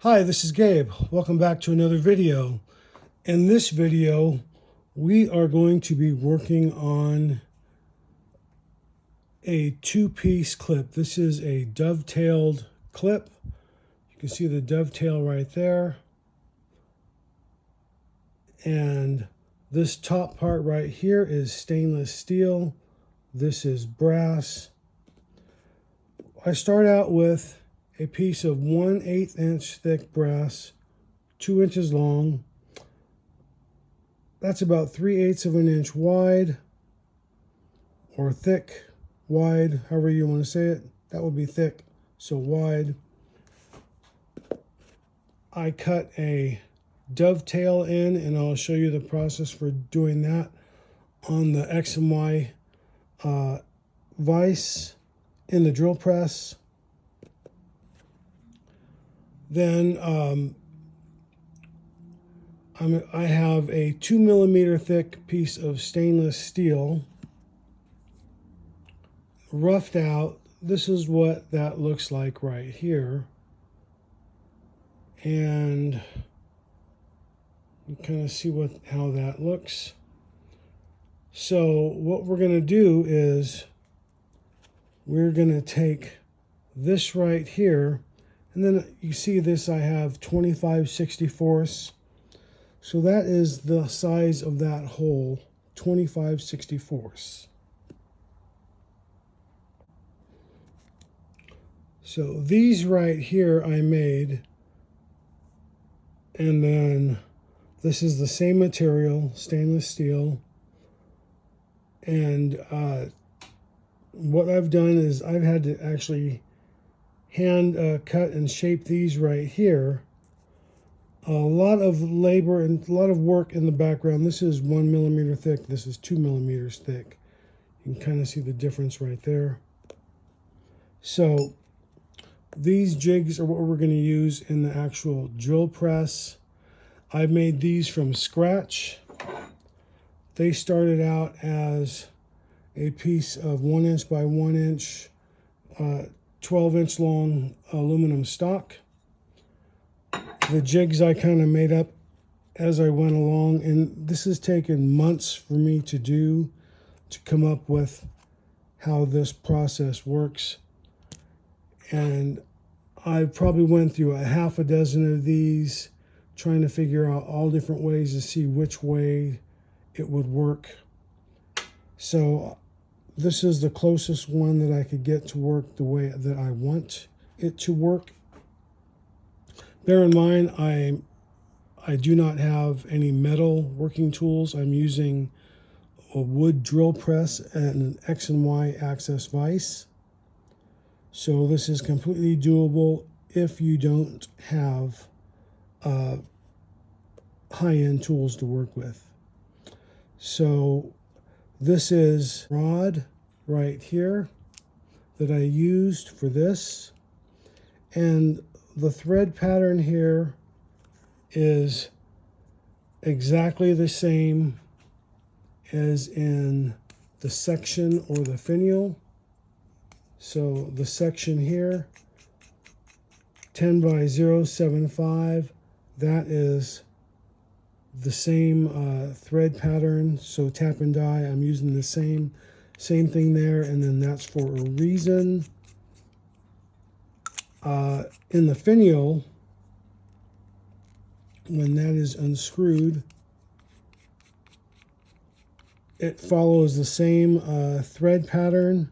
Hi, this is Gabe. Welcome back to another video. In this video, we are going to be working on a two-piece clip. This is a dovetailed clip. You can see the dovetail right there. And this top part right here is stainless steel. This is brass. I start out with a piece of 1/8 inch thick brass, 2 inches long. That's about 3/8 of an inch wide, or thick, wide, however you want to say it. That would be thick, so wide. I cut a dovetail in, and I'll show you the process for doing that on the X and Y vise in the drill press. Then I have a 2mm thick piece of stainless steel roughed out. This is what that looks like right here. And you kind of see how that looks. So what we're going to do is we're going to take this right here. And then you see this, I have 25/64. So that is the size of that hole, 25/64. So these right here I made. And then this is the same material, stainless steel. And what I've done is I've had to actually hand cut and shape these right here. A lot of labor and a lot of work in the background. This is 1mm thick. This is 2mm thick. You can kind of see the difference right there. So these jigs are what we're going to use in the actual drill press. I've made these from scratch. They started out as a piece of 1 inch by 1 inch 12-inch long aluminum stock. The jigs I kind of made up as I went along, and this has taken months for me to do, to come up with how this process works. And I probably went through a half a dozen of these, trying to figure out all different ways to see which way it would work. So this is the closest one that I could get to work the way that I want it to work. Bear in mind, I do not have any metal working tools. I'm using a wood drill press and an X and Y access vise. So this is completely doable if you don't have high-end tools to work with. So this is rod right here that I used for this, and the thread pattern here is exactly the same as in the section or the finial. So the section here, 10 by 0.75, that is the same thread pattern. So tap and die, I'm using the same thing there, and then that's for a reason. In the finial, when that is unscrewed, it follows the same thread pattern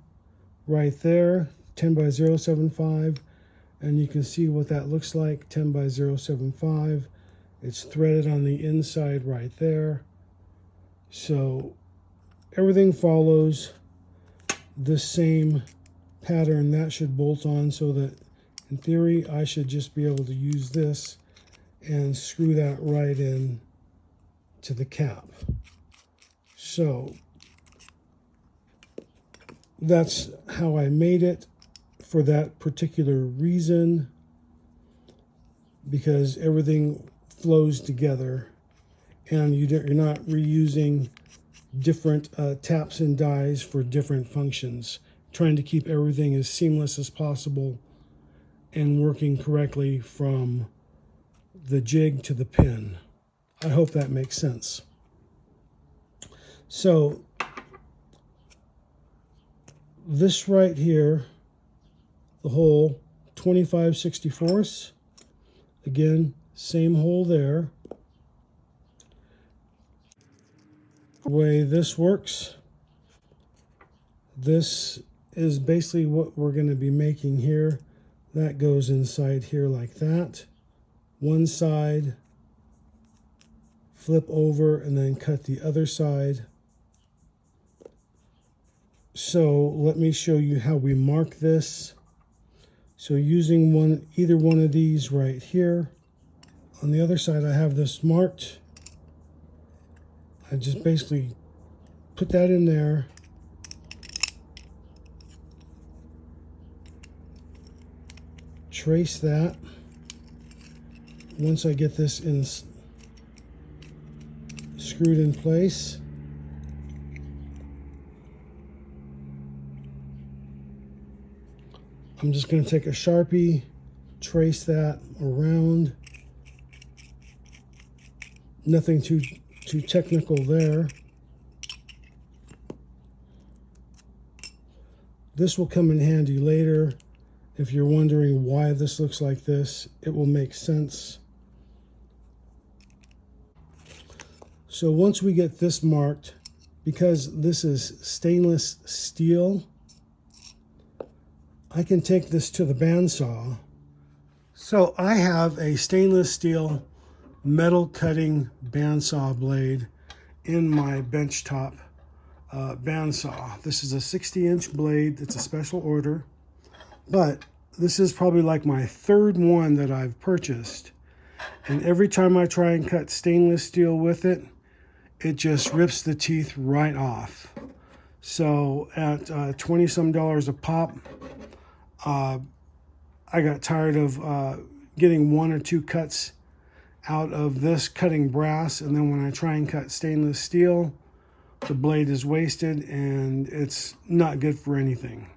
right there, 10 by 0.75, and you can see what that looks like, 10 by 0.75. It's threaded on the inside right there. So everything follows this same pattern. That should bolt on, so that in theory I should just be able to use this and screw that right in to the cap. So that's how I made it for that particular reason, because everything flows together and you're not reusing different taps and dies for different functions, trying to keep everything as seamless as possible and working correctly from the jig to the pin. I hope that makes sense. So this right here, the hole 25/64, again, same hole there. The way this works, this is basically what we're going to be making here. That goes inside here like that. One side, flip over, and then cut the other side. So let me show you how we mark this. So using either one of these right here. On the other side, I have this marked. I just basically put that in there. Trace that. Once I get this screwed in place, I'm just going to take a Sharpie, trace that around. Nothing too technical there. This will come in handy later. If you're wondering why this looks like this, it will make sense. So once we get this marked, because this is stainless steel, I can take this to the bandsaw. So I have a stainless steel metal cutting bandsaw blade in my benchtop bandsaw. This is a 60-inch blade. It's a special order, but this is probably like my third one that I've purchased. And every time I try and cut stainless steel with it, it just rips the teeth right off. So at $20-some a pop, I got tired of getting one or two cuts out of this cutting brass, and then when I try and cut stainless steel, the blade is wasted and it's not good for anything.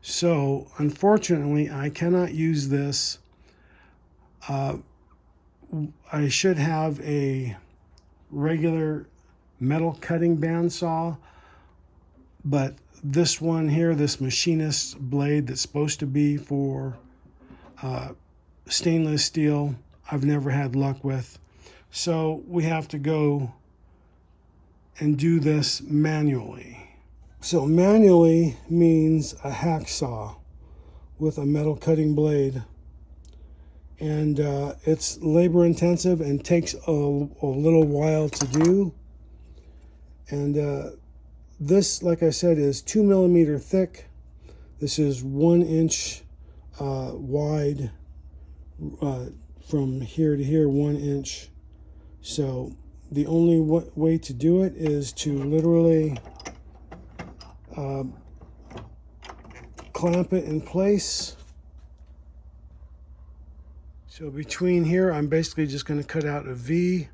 So unfortunately, I cannot use this. I should have a regular metal cutting bandsaw, but this one here, this machinist blade that's supposed to be for stainless steel, I've never had luck with. So we have to go and do this manually. So manually means a hacksaw with a metal cutting blade. And it's labor intensive and takes a little while to do. And this, like I said, is 2 millimeter thick. This is 1 inch wide from here to here, 1 inch. So the only way to do it is to literally clamp it in place. So between here, I'm basically just going to cut out a V.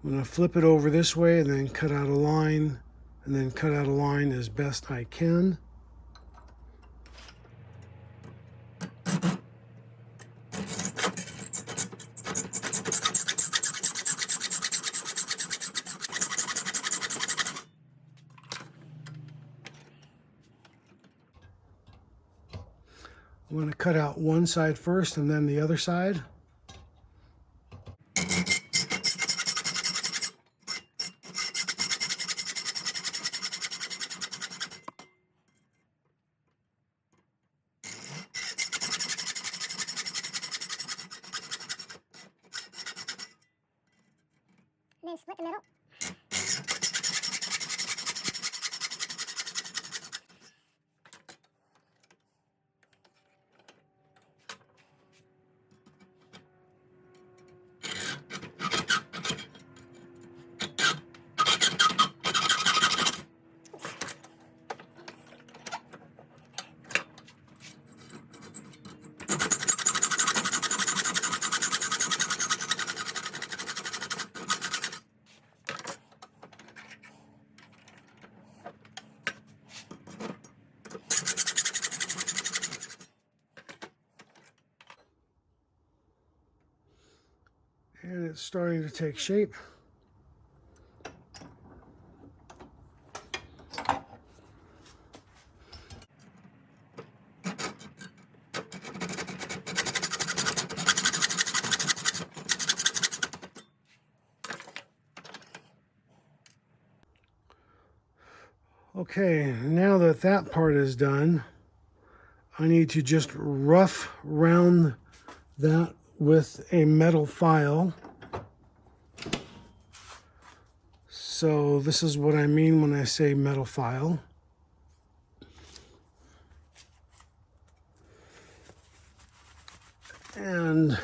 I'm going to flip it over this way and then cut out a line, and then cut out a line as best I can. I'm going to cut out one side first and then the other side. And then split the middle. And it's starting to take shape. Okay, now that that part is done, I need to just rough round that with a metal file. So this is what I mean when I say metal file. And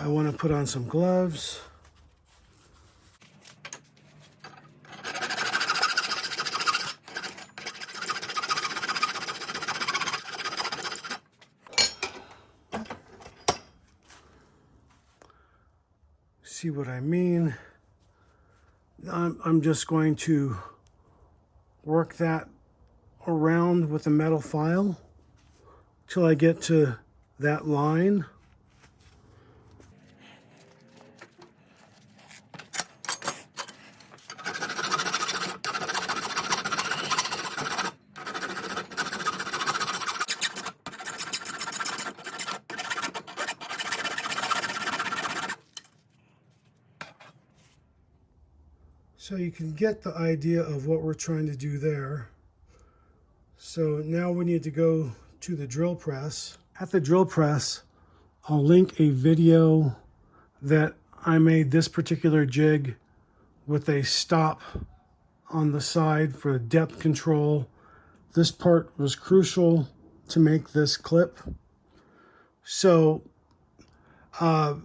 I want to put on some gloves. See what I mean? I'm just going to work that around with a metal file till I get to that line. So you can get the idea of what we're trying to do there. So now we need to go to the drill press. At the drill press, I'll link a video that I made this particular jig with a stop on the side for depth control. This part was crucial to make this clip. So I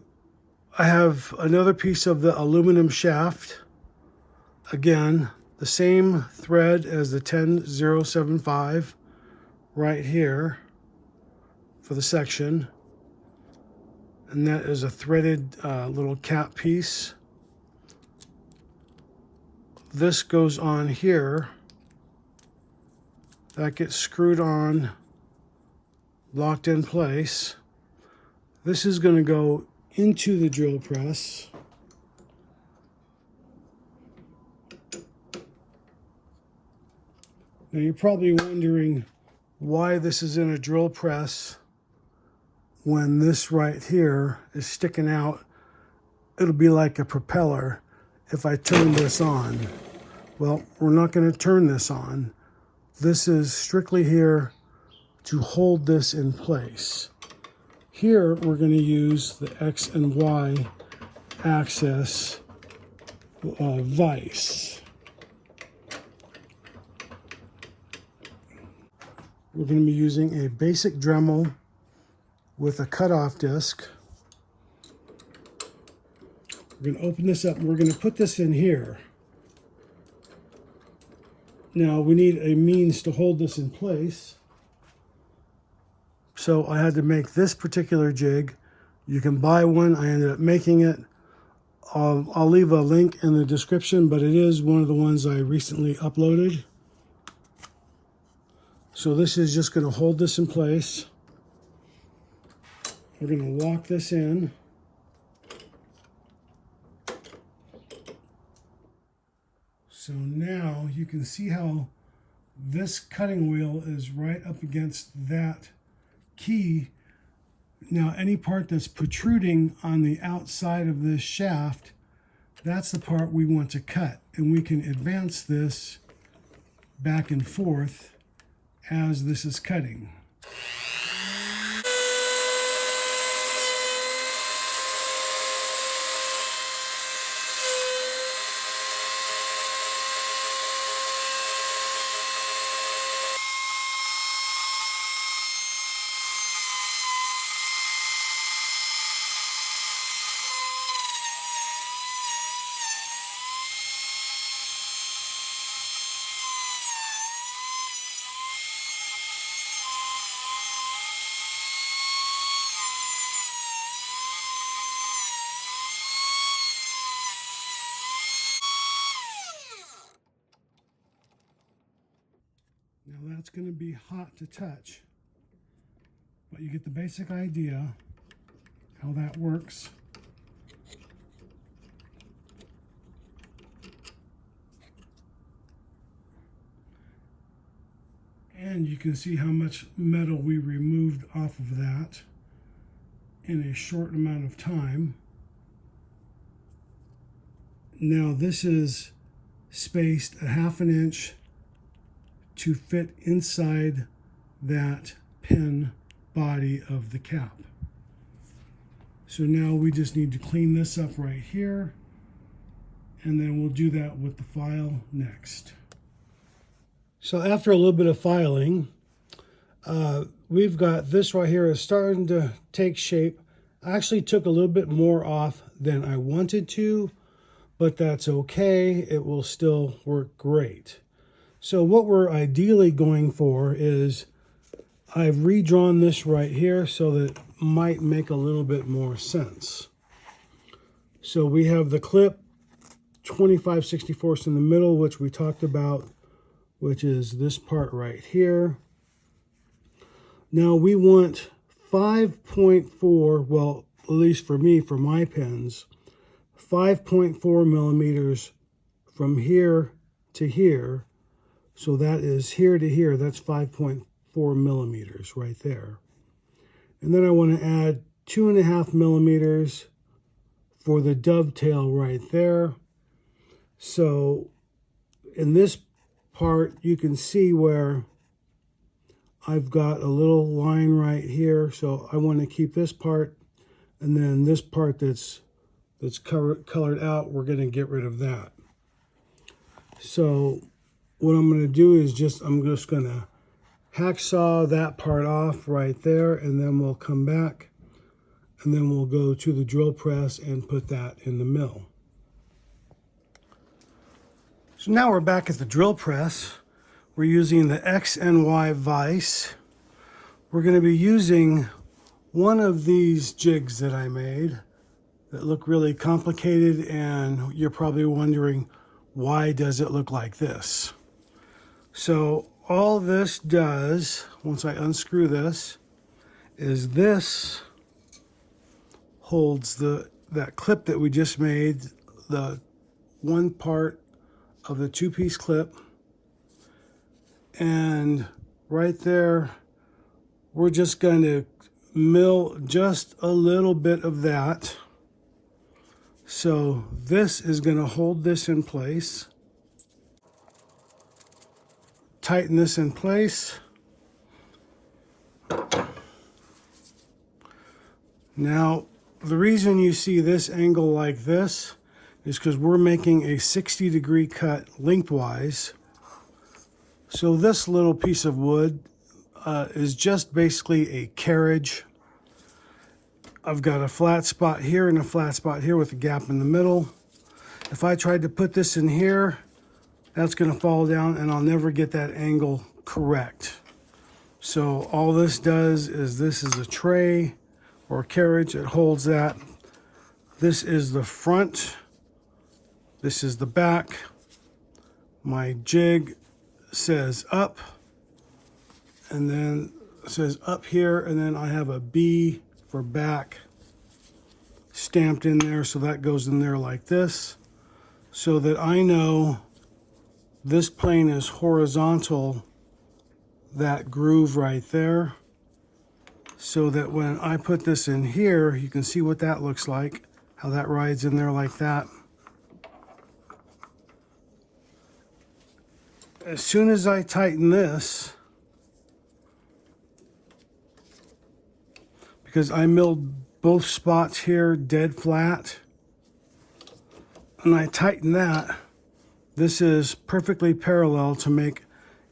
have another piece of the aluminum shaft. Again, the same thread as the 10075 right here for the section. And that is a threaded little cap piece. This goes on here. That gets screwed on, locked in place. This is going to go into the drill press. Now you're probably wondering why this is in a drill press when this right here is sticking out. It'll be like a propeller if I turn this on. Well, we're not going to turn this on. This is strictly here to hold this in place. Here we're going to use the X and Y axis vise. We're going to be using a basic Dremel with a cutoff disc. We're going to open this up and we're going to put this in here. Now we need a means to hold this in place. So I had to make this particular jig. You can buy one. I ended up making it. I'll leave a link in the description, but it is one of the ones I recently uploaded. So this is just going to hold this in place. We're going to lock this in. So now you can see how this cutting wheel is right up against that key. Now any part that's protruding on the outside of this shaft, that's the part we want to cut. And we can advance this back and forth as this is cutting. Now that's going to be hot to touch, but you get the basic idea how that works. And you can see how much metal we removed off of that in a short amount of time. Now this is spaced a ½ inch to fit inside that pen body of the cap. So now we just need to clean this up right here, and then we'll do that with the file next. So after a little bit of filing, we've got this right here is starting to take shape. I actually took a little bit more off than I wanted to, but that's okay. It will still work great. So what we're ideally going for is, I've redrawn this right here so that it might make a little bit more sense. So we have the clip 25/64 in the middle, which we talked about, which is this part right here. Now we want 5.4, well, at least for me, for my pens, 5.4 millimeters from here to here. So that is here to here, that's 5.4 millimeters right there. And then I want to add 2.5 millimeters for the dovetail right there. So in this part, you can see where I've got a little line right here. So I want to keep this part, and then this part that's colored out, we're going to get rid of that. So what I'm going to do is I'm just going to hacksaw that part off right there, and then we'll come back, and then we'll go to the drill press and put that in the mill. So now we're back at the drill press. We're using the X and Y vise. We're going to be using one of these jigs that I made that look really complicated, and you're probably wondering, why does it look like this? So all this does, once I unscrew this, is this holds that clip that we just made, the one part of the two-piece clip, and right there we're just going to mill just a little bit of that. So this is going to hold this in place. Tighten this in place. Now, the reason you see this angle like this is because we're making a 60-degree cut lengthwise. So this little piece of wood is just basically a carriage. I've got a flat spot here and a flat spot here with a gap in the middle. If I tried to put this in here, that's going to fall down and I'll never get that angle correct. So all this does is, this is a tray or carriage. It holds that. This is the front. This is the back. My jig says up, and then it says up here, and then I have a B for back stamped in there, so that goes in there like this, so that I know this plane is horizontal, that groove right there, so that when I put this in here, you can see what that looks like, how that rides in there like that. As soon as I tighten this, because I milled both spots here dead flat, and I tighten that, this is perfectly parallel to make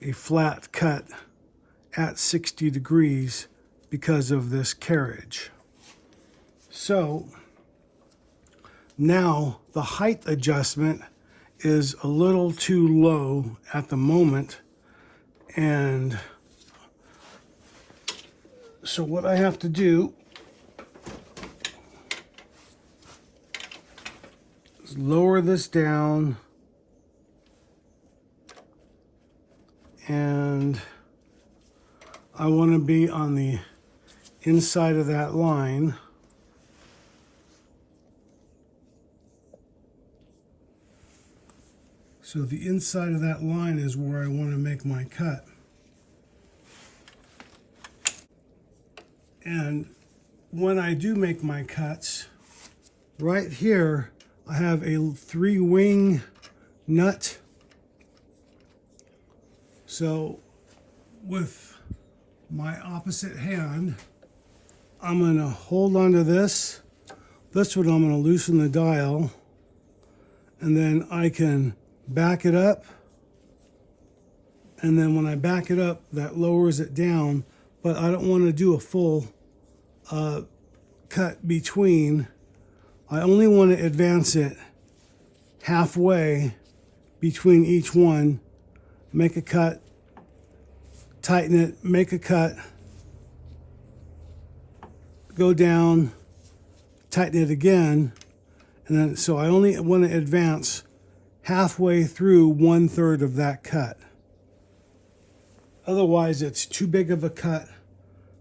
a flat cut at 60 degrees because of this carriage. So now the height adjustment is a little too low at the moment, and so what I have to do is lower this down, and I want to be on the inside of that line. So the inside of that line is where I want to make my cut. And when I do make my cuts, right here I have a 3-wing nut. So with my opposite hand, I'm going to hold onto this. This one I'm going to loosen the dial, and then I can back it up. And then when I back it up, that lowers it down, but I don't want to do a full cut between. I only want to advance it halfway between each one, make a cut, tighten it, make a cut, go down, tighten it again, and then so I only want to advance halfway through 1/3 of that cut. Otherwise, it's too big of a cut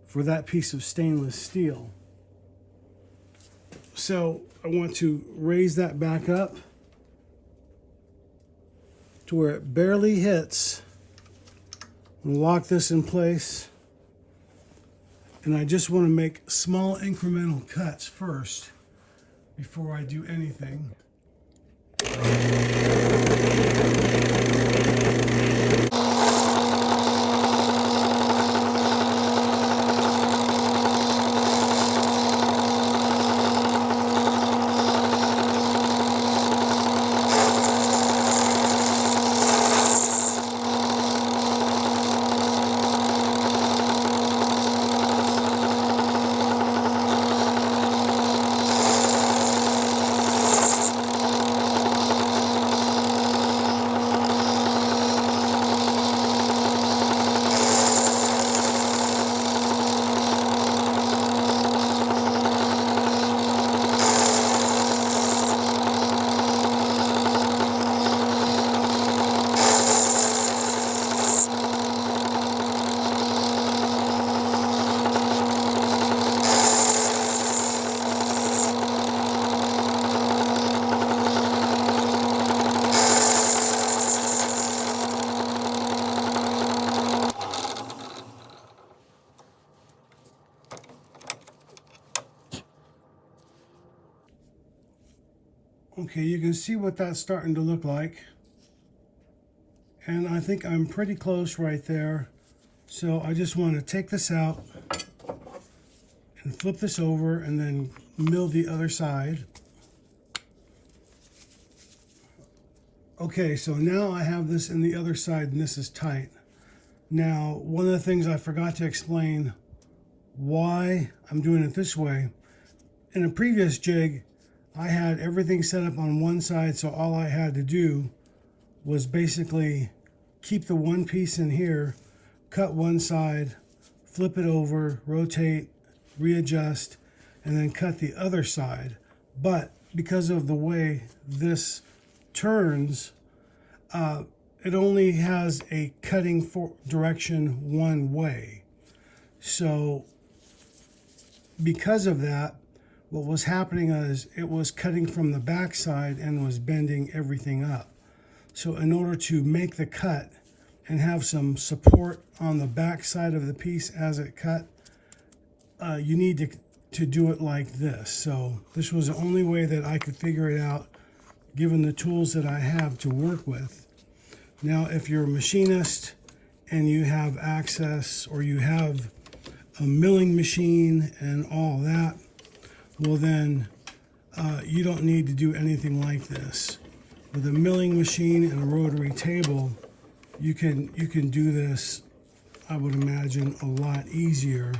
for that piece of stainless steel. So I want to raise that back up to where it barely hits, and lock this in place. And I just want to make small incremental cuts first before I do anything. Okay, you can see what that's starting to look like. And I think I'm pretty close right there. So I just want to take this out and flip this over and then mill the other side. Okay, so now I have this in the other side and this is tight. Now, one of the things I forgot to explain why I'm doing it this way. In a previous jig, I had everything set up on one side, so all I had to do was basically keep the one piece in here, cut one side, flip it over, rotate, readjust, and then cut the other side. But because of the way this turns, it only has a cutting direction one way. So because of that, what was happening is it was cutting from the back side and was bending everything up. So in order to make the cut and have some support on the back side of the piece as it cut, you need to do it like this. So this was the only way that I could figure it out, given the tools that I have to work with. Now, if you're a machinist and you have access, or you have a milling machine and all that, well then you don't need to do anything like this. With a milling machine and a rotary table, you can do this, I would imagine, a lot easier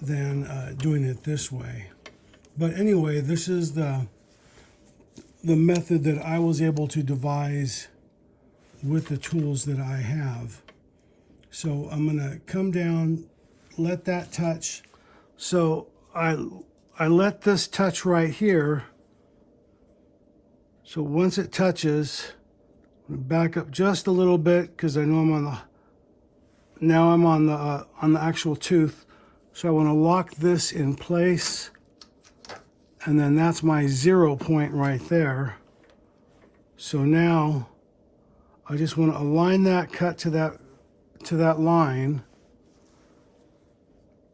than doing it this way. But anyway, this is the method that I was able to devise with the tools that I have. So I'm going to come down, let that touch. So I let this touch right here. So once it touches, I'm going to back up just a little bit because I know I'm on the actual tooth. So I want to lock this in place, and then that's my 0 point right there. So now I just want to align that cut to that line,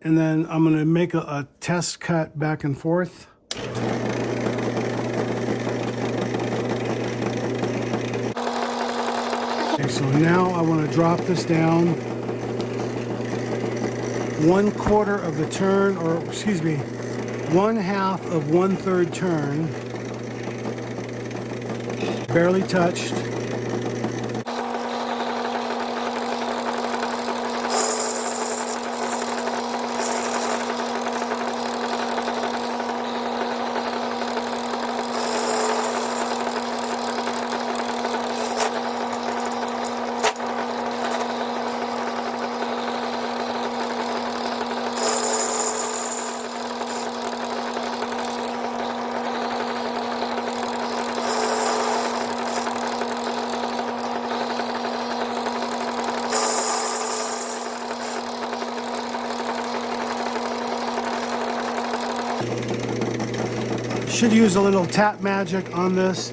and then I'm going to make a test cut back and forth. Okay, so now I want to drop this down 1/4 of the turn, or excuse me, 1/2 of 1/3 turn, barely touched. Should use a little tap magic on this.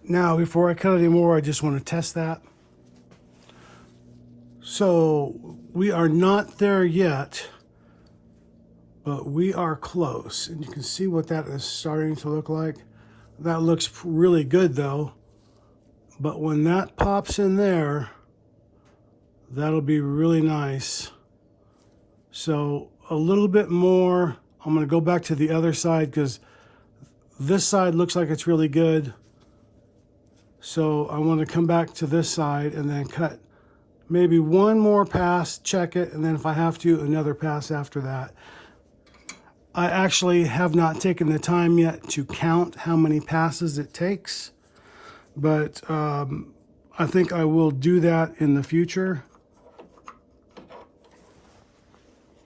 Now, before I cut any more, I just want to test that. So we are not there yet, but we are close. And you can see what that is starting to look like. That looks really good though. But when that pops in there, that'll be really nice. So a little bit more. I'm going to go back to the other side because this side looks like it's really good. So I want to come back to this side and then cut maybe one more pass, check it, and then if I have to, another pass after that. I actually have not taken the time yet to count how many passes it takes, but I think I will do that in the future.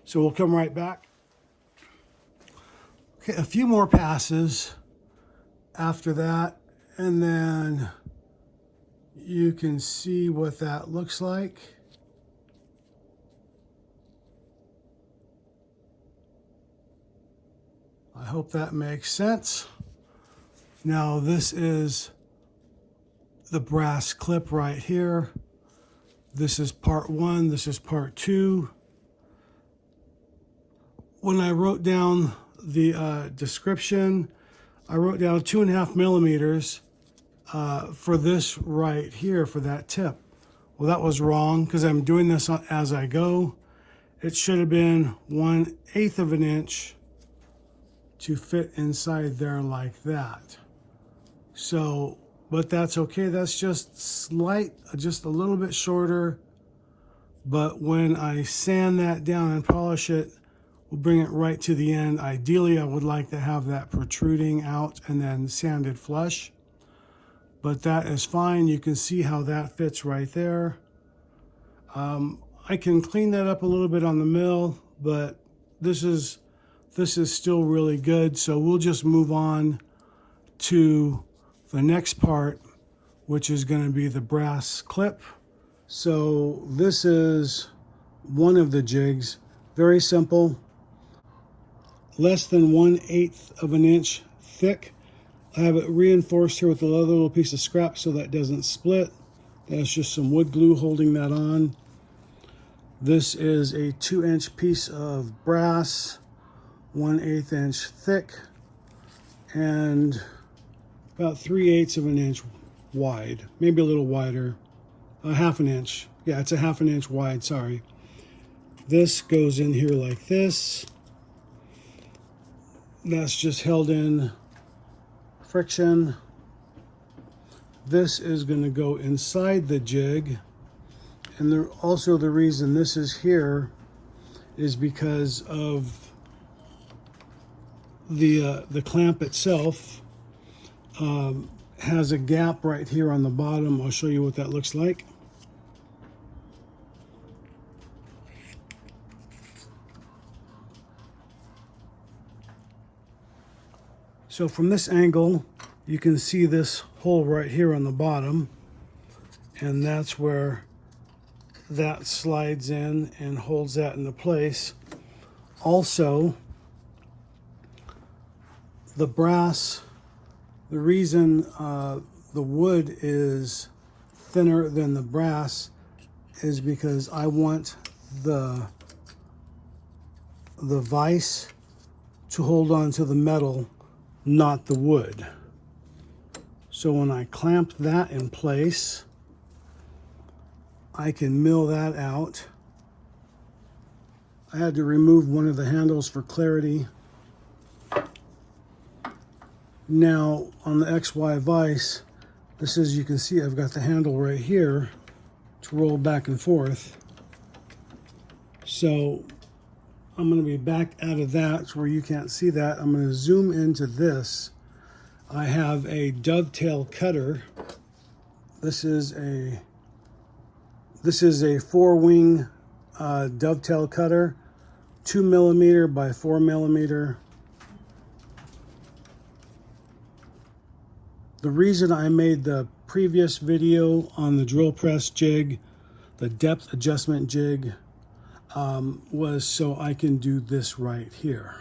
So we'll come right back. Okay, a few more passes after that, and then you can see what that looks like. I hope that makes sense. Now this is the brass clip right here. This is part 1, this is part 2. When I wrote down the description, I wrote down 2.5 millimeters for this right here, for that tip. Well, that was wrong because I'm doing this as I go. It should have been 1/8 of an inch to fit inside there like that. So, but that's okay. That's just just a little bit shorter. But when I sand that down and polish it, we'll bring it right to the end. Ideally, I would like to have that protruding out and then sanded flush. But that is fine. You can see how that fits right there. I can clean that up a little bit on the mill, but this is still really good. So we'll just move on to the next part, which is going to be the brass clip. So this is one of the jigs. Very simple. Less than 1/8 of an inch thick. I have it reinforced here with a little piece of scrap so that doesn't split. That's just some wood glue holding that on. This is a 2-inch piece of brass, 1/8 inch thick, and about 3/8 of an inch wide, maybe a little wider, 1/2 an inch. Yeah, it's 1/2 an inch wide, sorry. This goes in here like this. That's just held in friction. This is going to go inside the jig, and also the reason this is here is because of the clamp itself has a gap right here on the bottom. I'll show you what that looks like. So from this angle, you can see this hole right here on the bottom, and that's where that slides in and holds that into place. Also, the brass, the reason the wood is thinner than the brass is because I want the vise to hold on to the metal, not the wood. So when I clamp that in place, I can mill that out. I had to remove one of the handles for clarity. Now on the XY vise, this is, you can see I've got the handle right here to roll back and forth. So I'm going to be back out of that where you can't see that. I'm going to zoom into this. I have a dovetail cutter. This is a 4-wing dovetail cutter, 2mm by 4mm. The reason I made the previous video on the drill press jig, the depth adjustment jig, was so I can do this right here.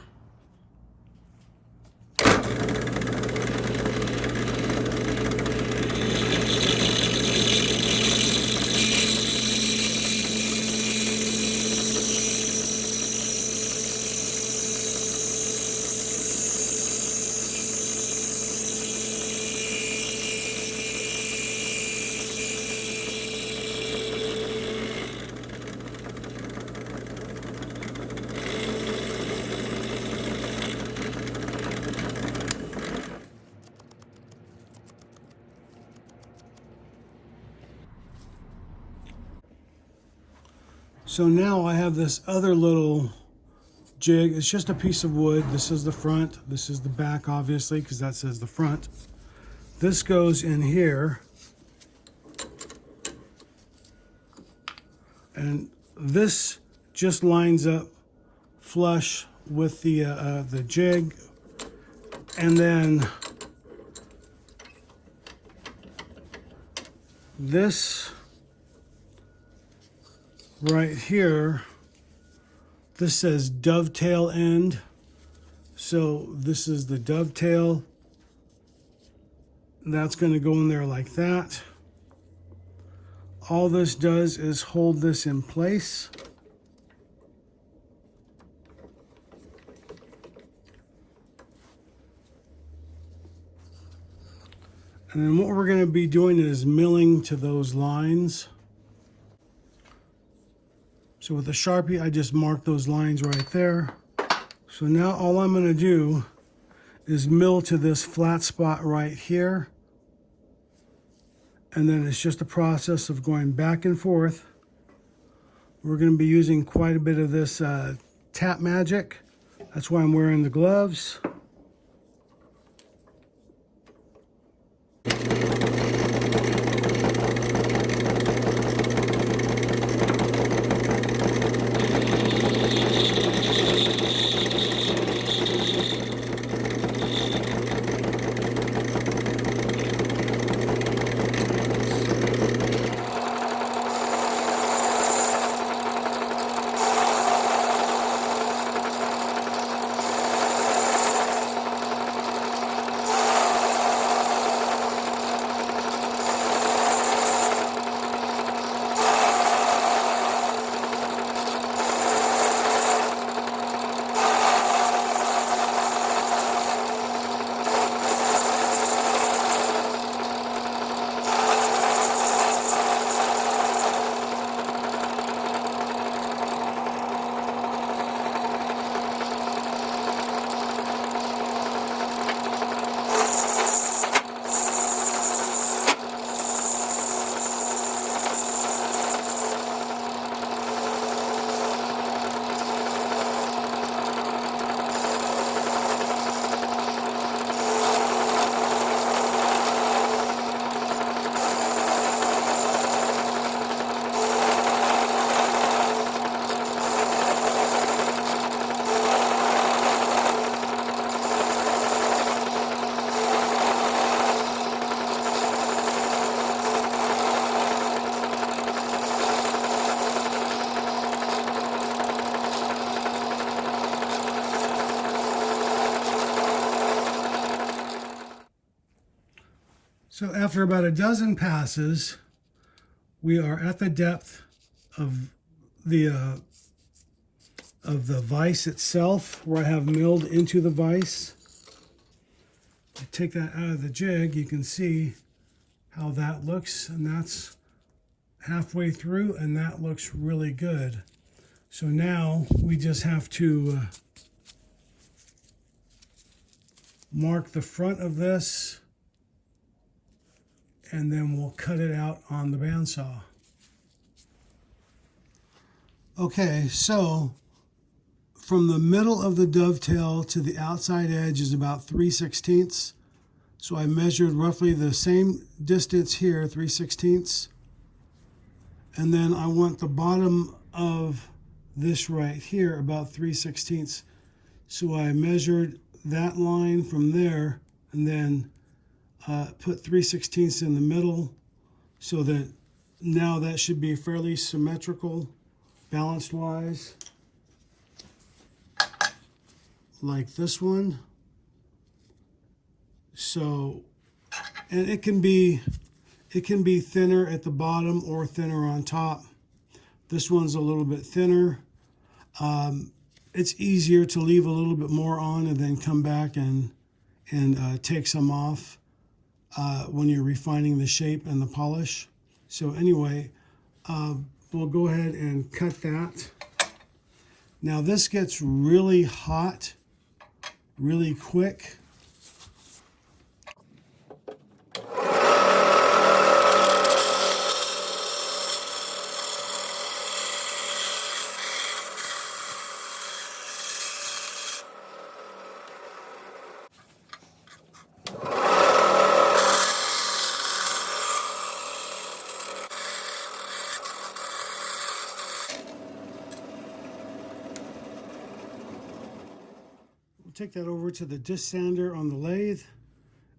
So now I have this other little jig. It's just a piece of wood. This is the front. This is the back, obviously, because that says the front. This goes in here. And this just lines up flush with the jig. And then this right here, this says dovetail end. So this is the dovetail. That's going to go in there like that. All this does is hold this in place. And then what we're going to be doing is milling to those lines. So with a Sharpie, I just marked those lines right there. So now all I'm going to do is mill to this flat spot right here. And then it's just a process of going back and forth. We're going to be using quite a bit of this tap magic. That's why I'm wearing the gloves. So after about a dozen passes, we are at the depth of the vise itself, where I have milled into the vise. I take that out of the jig, you can see how that looks, and that's halfway through, and that looks really good. So now we just have to mark the front of this, and then we'll cut it out on the bandsaw. Okay, so from the middle of the dovetail to the outside edge is about 3/16. So I measured roughly the same distance here, 3/16. And then I want the bottom of this right here about 3/16. So I measured that line from there and then put 3/16 in the middle, so that now that should be fairly symmetrical, balanced wise, like this one. So, and it can be thinner at the bottom or thinner on top. This one's a little bit thinner. It's easier to leave a little bit more on and then come back and take some off when you're refining the shape and the polish. So anyway, we'll go ahead and cut that. Now this gets really hot really quick. Take that over to the disc sander on the lathe,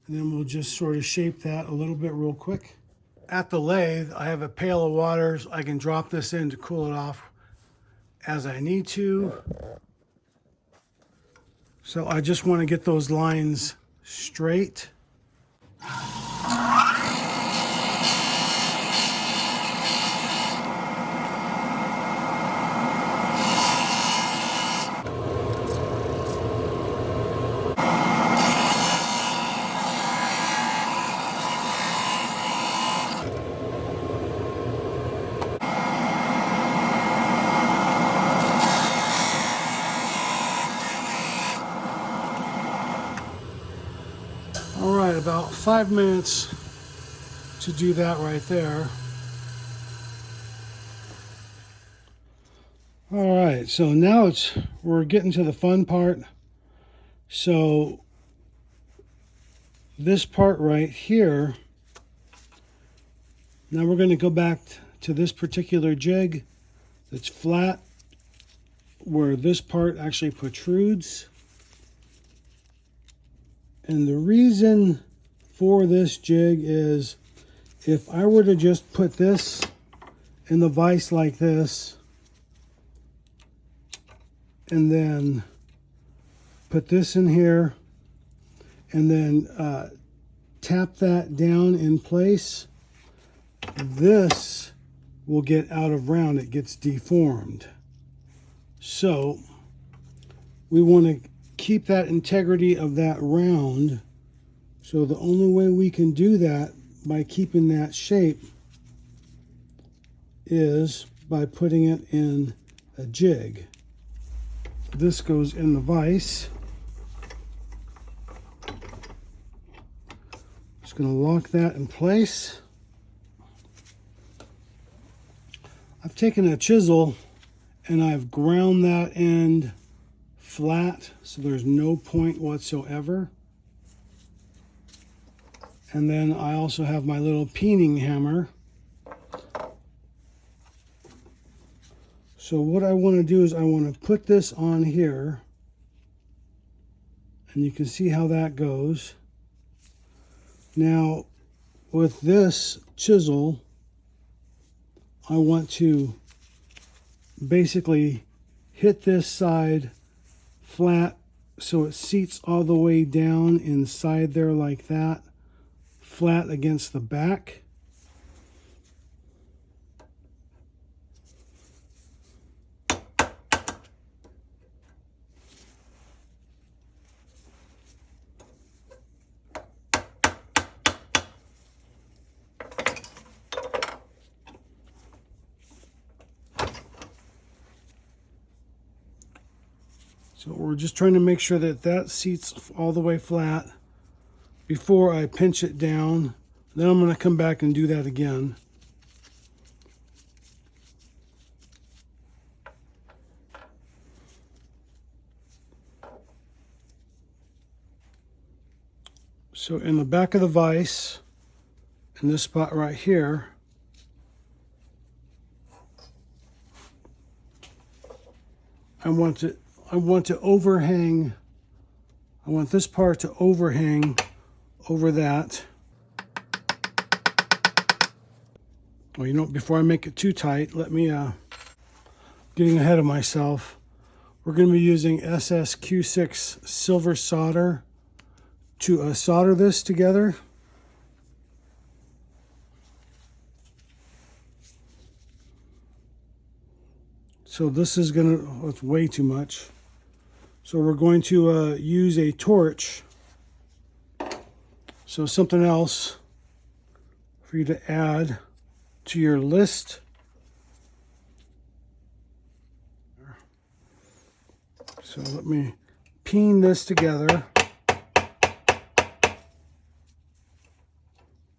and then we'll just sort of shape that a little bit real quick. At the lathe, I have a pail of water, so I can drop this in to cool it off as I need to. So I just want to get those lines straight. All right, about 5 minutes to do that right there. All right, so now we're getting to the fun part. So this part right here, now we're going to go back to this particular jig that's flat, where this part actually protrudes. And the reason for this jig is, if I were to just put this in the vise like this, and then put this in here, and then tap that down in place, this will get out of round. It gets deformed. So we want to keep that integrity of that round. So the only way we can do that by keeping that shape is by putting it in a jig. This goes in the vise. Just going to lock that in place. I've taken a chisel and I've ground that end flat, so there's no point whatsoever. And then I also have my little peening hammer. So what I want to do is I want to put this on here, and you can see how that goes. Now with this chisel, I want to basically hit this side flat so it seats all the way down inside there like that, flat against the back. So we're just trying to make sure that that seats all the way flat before I pinch it down. Then I'm going to come back and do that again. So in the back of the vise, in this spot right here, I want to overhang. I want this part to overhang over that. Well, you know, before I make it too tight, let me, getting ahead of myself, we're going to be using SSQ-6 silver solder to solder this together. So this is going to, it's way too much. So we're going to use a torch. So something else for you to add to your list. So let me peen this together.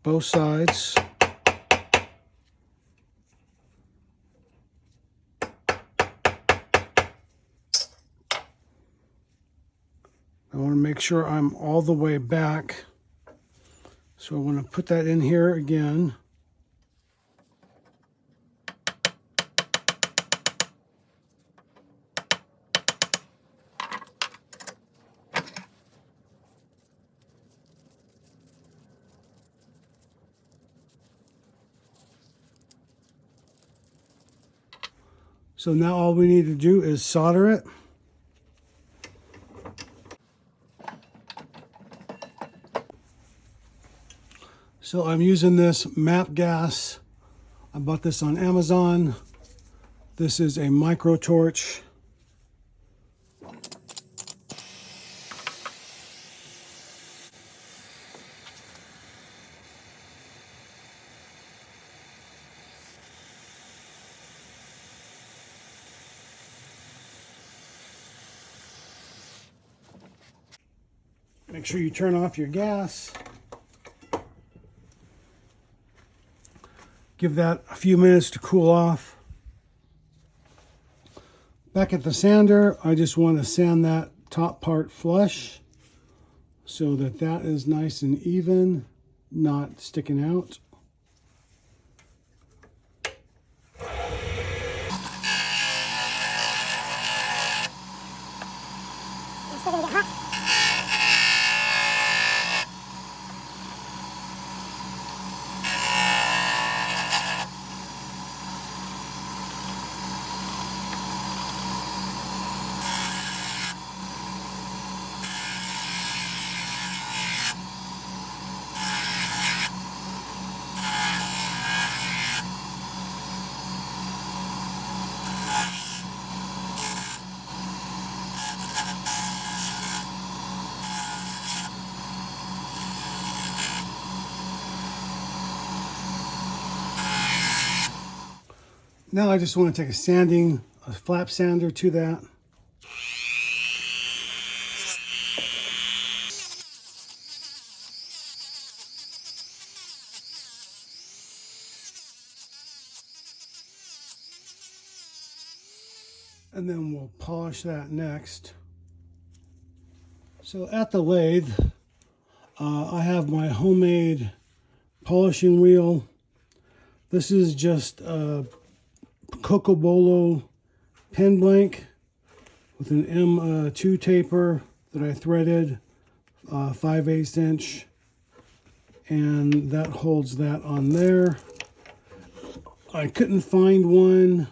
Both sides. I want to make sure I'm all the way back. So I want to put that in here again. So now all we need to do is solder it. So I'm using this MAP gas. I bought this on Amazon. This is a micro torch. Make sure you turn off your gas. Give that a few minutes to cool off. Back at the sander, I just want to sand that top part flush so that that is nice and even, not sticking out. Now I just want to take a flap sander to that. And then we'll polish that next. So at the lathe, I have my homemade polishing wheel. This is just a Cocobolo pen blank with an M2 taper that I threaded 5/8 inch, and that holds that on there. I couldn't find one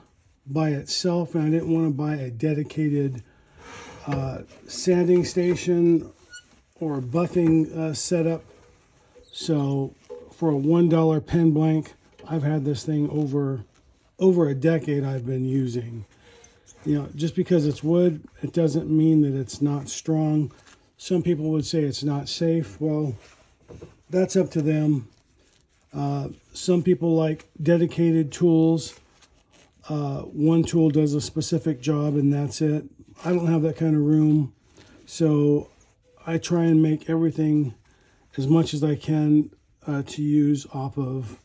by itself, and I didn't want to buy a dedicated sanding station or buffing setup, so for a $1 pen blank. I've had this thing over a decade I've been using. You know, just because it's wood, it doesn't mean that it's not strong. Some people would say it's not safe. Well, that's up to them. Some people like dedicated tools. One tool does a specific job and that's it. I don't have that kind of room. So I try and make everything as much as I can to use off of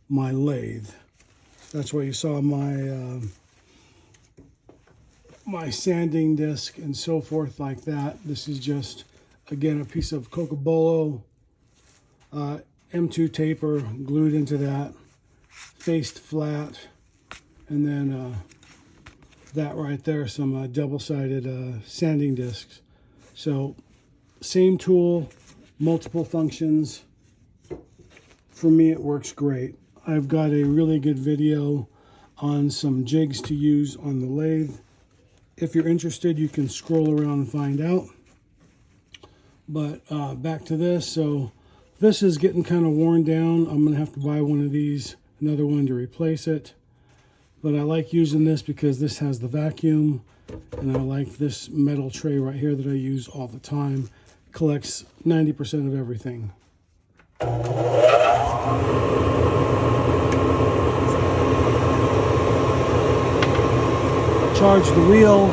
my lathe. That's why you saw my my sanding disc and so forth like that. This is just, again, a piece of Cocobolo M2 taper glued into that, faced flat, and then that right there, some double-sided sanding discs. So same tool, multiple functions. For me, it works great. I've got a really good video on some jigs to use on the lathe. If you're interested, you can scroll around and find out. But back to this. So this is getting kind of worn down. I'm going to have to buy one of these, another one to replace it. But I like using this because this has the vacuum. And I like this metal tray right here that I use all the time. Collects 90% of everything. Charge the wheel.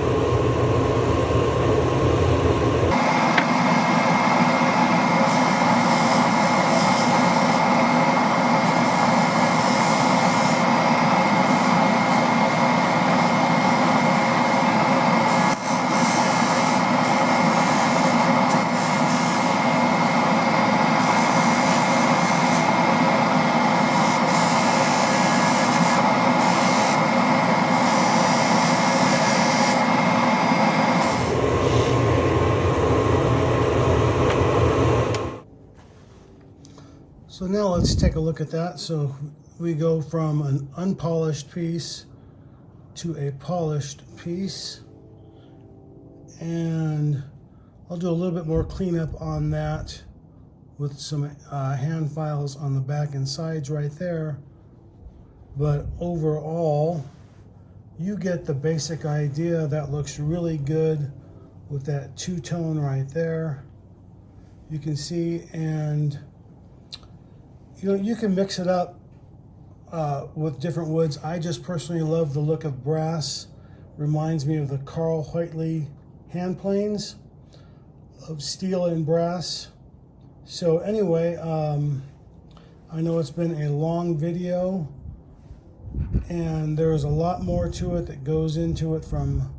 So now let's take a look at that. So we go from an unpolished piece to a polished piece. And I'll do a little bit more cleanup on that with some hand files on the back and sides right there. But overall, you get the basic idea. That looks really good with that two-tone right there. You can see, and you know, you can mix it up with different woods. I just personally love the look of brass. Reminds me of the Carl Whiteley hand planes of steel and brass. So anyway, I know it's been a long video and there's a lot more to it that goes into it, from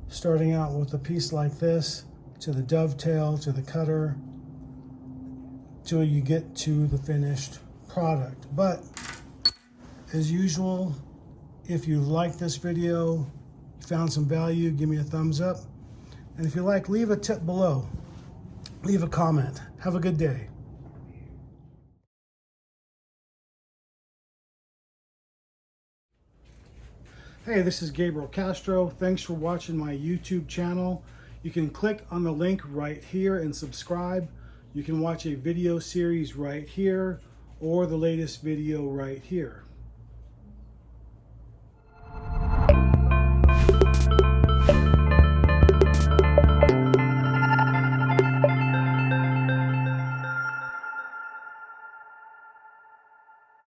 starting out with a piece like this to the dovetail to the cutter till you get to the finished product. But as usual, if you like this video, found some value, give me a thumbs up. And if you like, leave a tip below. Leave a comment. Have a good day. Hey, this is Gabriel Castro. Thanks for watching my YouTube channel. You can click on the link right here and subscribe. You can watch a video series right here or the latest video right here.